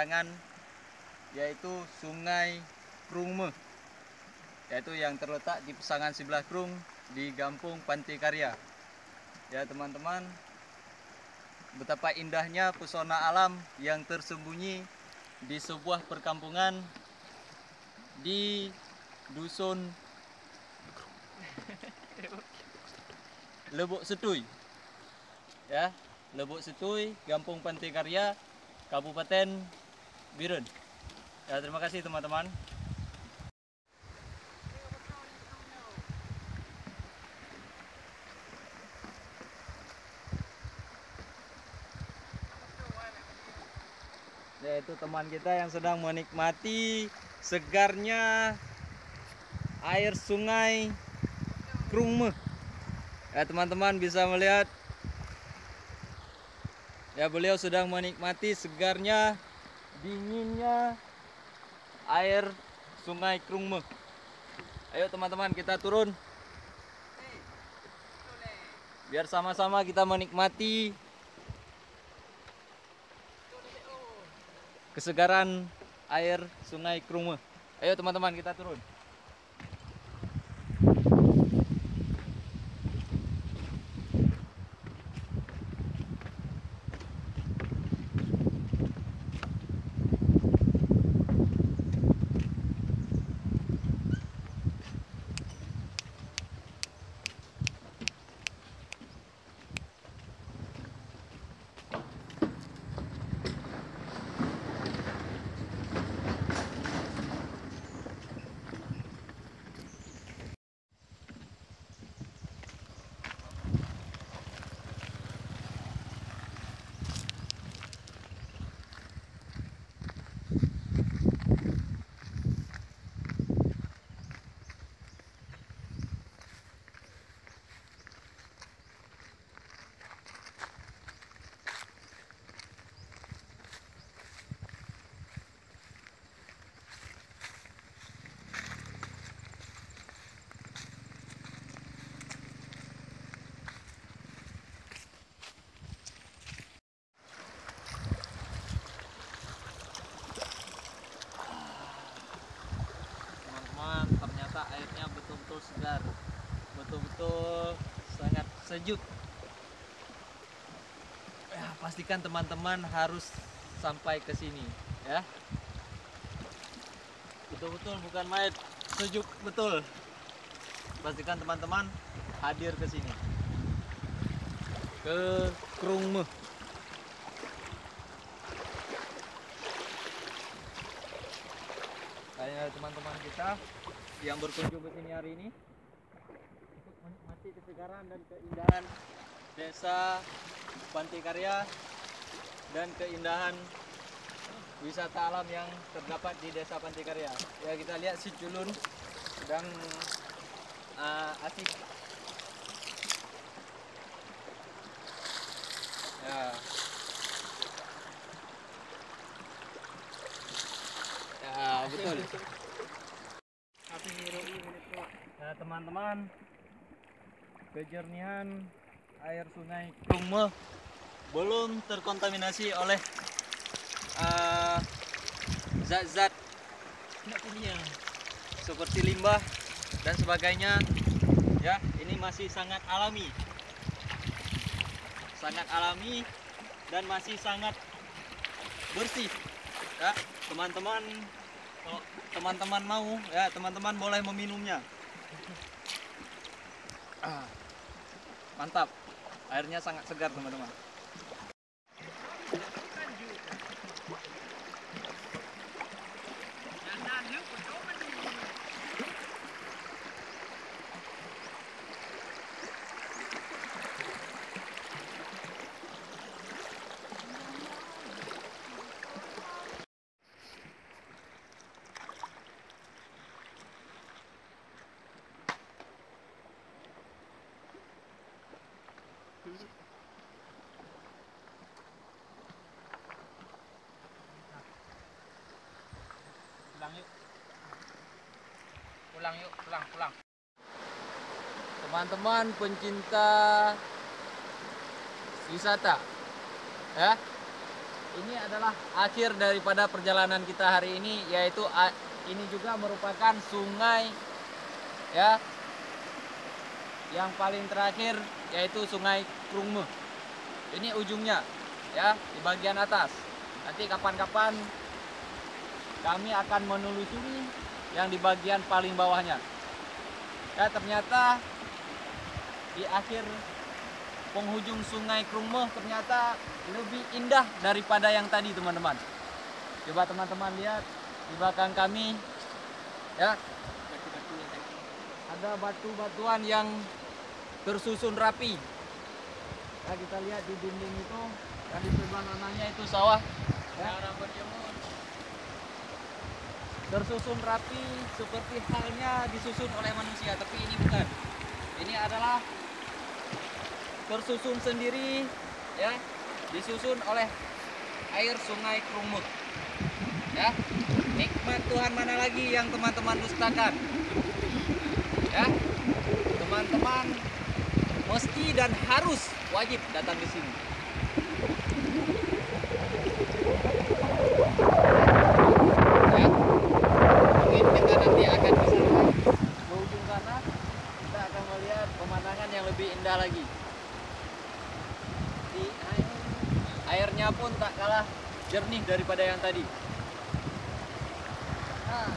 penyeberangan, yaitu Sungai Krungme, yaitu yang terletak di Pesangan Sebelah Krung di Gampung Pantai Karya. Ya teman-teman, betapa indahnya pesona alam yang tersembunyi di sebuah perkampungan di dusun Lebok Setui, ya, Lebok Setui, Gampung Pantai Karya, Kabupaten Biren. Ya, terima kasih teman-teman. Yaitu teman kita yang sedang menikmati segarnya air Sungai Krungme. Ya teman-teman bisa melihat, ya beliau sedang menikmati segarnya, dinginnya air Sungai Krungme. Ayo teman-teman kita turun, biar sama-sama kita menikmati kesegaran air Sungai Krungme. Ayo teman-teman kita turun. Ternyata airnya betul-betul segar, betul-betul sangat sejuk. Ya, pastikan teman-teman harus sampai ke sini, ya. Betul-betul bukan main, sejuk betul. Pastikan teman-teman hadir ke sini, ke Krungme. Kayak teman-teman kita yang berkunjung ke sini hari ini untuk menikmati kesegaran dan keindahan Desa Pantai Karya dan keindahan wisata alam yang terdapat di Desa Pantai Karya. Ya, kita lihat si culun sedang asik. Ya. Ya, betul. Ya teman-teman, kejernihan air Sungai Krungme belum terkontaminasi oleh zat-zat seperti limbah dan sebagainya. Ya, ini masih sangat alami dan masih sangat bersih. Ya, teman-teman, kalau teman-teman mau, ya teman-teman boleh meminumnya. Mantap, airnya sangat segar teman-teman. Pulang. Teman-teman pencinta wisata, ya, ini adalah akhir daripada perjalanan kita hari ini, yaitu ini juga merupakan sungai ya yang paling terakhir, yaitu Sungai Krungme. Ini ujungnya ya di bagian atas. Nanti kapan-kapan kami akan menelusuri yang di bagian paling bawahnya. Ya, ternyata di akhir penghujung Sungai Krungme ternyata lebih indah daripada yang tadi, teman-teman. Coba teman-teman lihat di belakang kami ya, ada batu-batuan yang tersusun rapi. Ya, kita lihat di dinding itu, dan di sebelah mananya itu sawah ya, tersusun rapi seperti halnya disusun oleh manusia, tapi ini bukan. Ini adalah tersusun sendiri ya, disusun oleh air Sungai Krungme. Ya, nikmat Tuhan mana lagi yang teman-teman dustakan? Ya, teman-teman mesti dan harus wajib datang ke sini. Ya, mungkin kita nanti akan ke sana, ke ujung sana, kita akan melihat pemandangan yang lebih indah lagi. Di airnya pun tak kalah jernih daripada yang tadi. Nah,